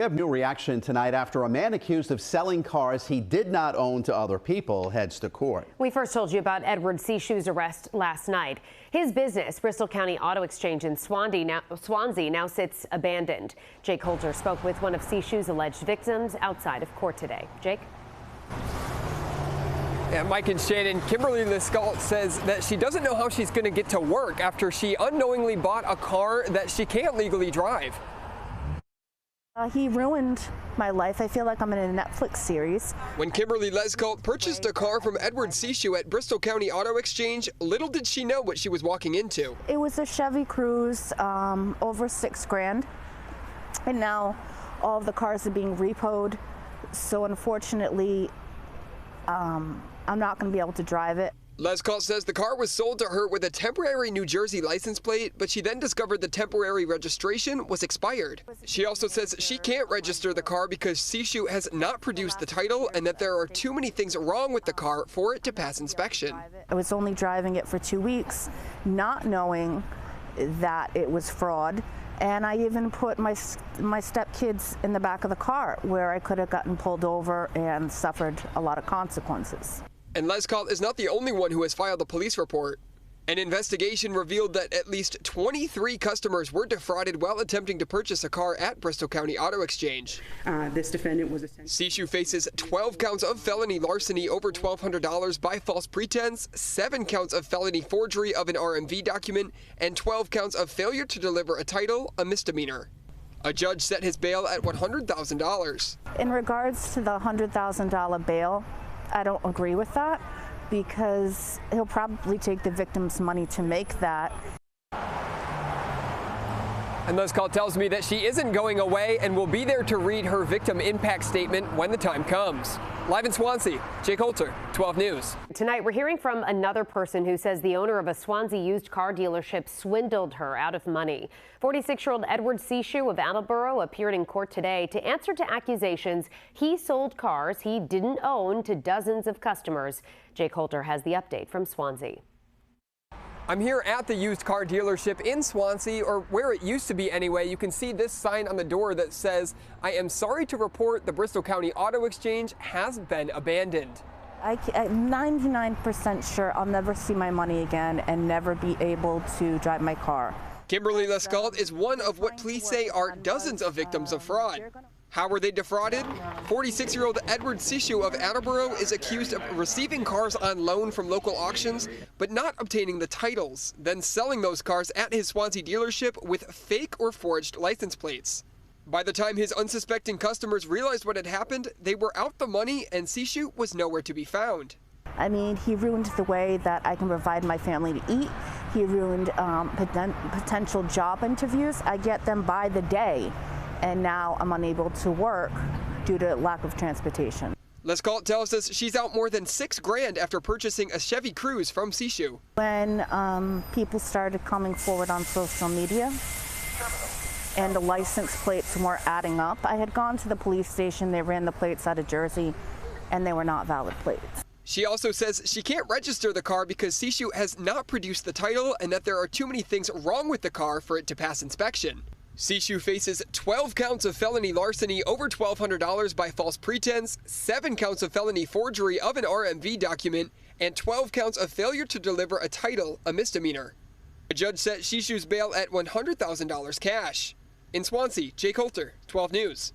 We have new reaction tonight after a man accused of selling cars he did not own to other people heads to court. We first told you about Edward Sishu's arrest last night. His business, Bristol County Auto Exchange in Swansea, now sits abandoned. Jake Holter spoke with one of Sishu's alleged victims outside of court today. Jake? Yeah, Mike and Shannon, Kimberly Lescault says that she doesn't know how she's going to get to work after she unknowingly bought a car that she can't legally drive. He ruined my life. I feel like I'm in a Netflix series. When Kimberly Lescault purchased a car from Edward Sishu at Bristol County Auto Exchange, little did she know what she was walking into. It was a Chevy Cruze, over $6 grand. And now all of the cars are being repoed. So unfortunately, I'm not going to be able to drive it. Lescault says the car was sold to her with a temporary New Jersey license plate, but she then discovered the temporary registration was expired. She also says she can't register the car because Sishu has not produced the title and that there are too many things wrong with the car for it to pass inspection. I was only driving it for 2 weeks, not knowing that it was fraud. And I even put my stepkids in the back of the car where I could have gotten pulled over and suffered a lot of consequences. And Lescault is not the only one who has filed a police report. An investigation revealed that at least 23 customers were defrauded while attempting to purchase a car at Bristol County Auto Exchange. This defendant was Sishu faces 12 counts of felony larceny over $1,200 by false pretense, 7 counts of felony forgery of an RMV document, and 12 counts of failure to deliver a title, a misdemeanor. A judge set his bail at $100,000. In regards to the $100,000 bail, I don't agree with that because he'll probably take the victim's money to make that. And Lescault tells me that she isn't going away and will be there to read her victim impact statement when the time comes. Live in Swansea, Jake Holter, 12 News. Tonight, we're hearing from another person who says the owner of a Swansea used car dealership swindled her out of money. 46-year-old Edward Sishu of Attleboro appeared in court today to answer to accusations he sold cars he didn't own to dozens of customers. Jake Holter has the update from Swansea. I'm here at the used car dealership in Swansea, or where it used to be anyway. You can see this sign on the door that says, "I am sorry to report the Bristol County Auto Exchange has been abandoned." I'm 99% sure I'll never see my money again and never be able to drive my car. Kimberly Lescault is one of what police say are dozens of victims of fraud. How were they defrauded? 46-year-old Edward Sishu of Attleboro is accused of receiving cars on loan from local auctions, but not obtaining the titles, then selling those cars at his Swansea dealership with fake or forged license plates. By the time his unsuspecting customers realized what had happened, they were out the money and Sishu was nowhere to be found. I mean, he ruined the way that I can provide my family to eat. He ruined potential job interviews. I get them by the day. And now I'm unable to work due to lack of transportation. Lescault tells us she's out more than $6 grand after purchasing a Chevy Cruze from Sishu. When people started coming forward on social media and the license plates weren't adding up, I had gone to the police station, they ran the plates out of Jersey, and they were not valid plates. She also says she can't register the car because Sishu has not produced the title and that there are too many things wrong with the car for it to pass inspection. Sishu faces 12 counts of felony larceny over $1,200 by false pretense, 7 counts of felony forgery of an RMV document, and 12 counts of failure to deliver a title, a misdemeanor. A judge set Sishu's bail at $100,000 cash. In Swansea, Jake Holter, 12 News.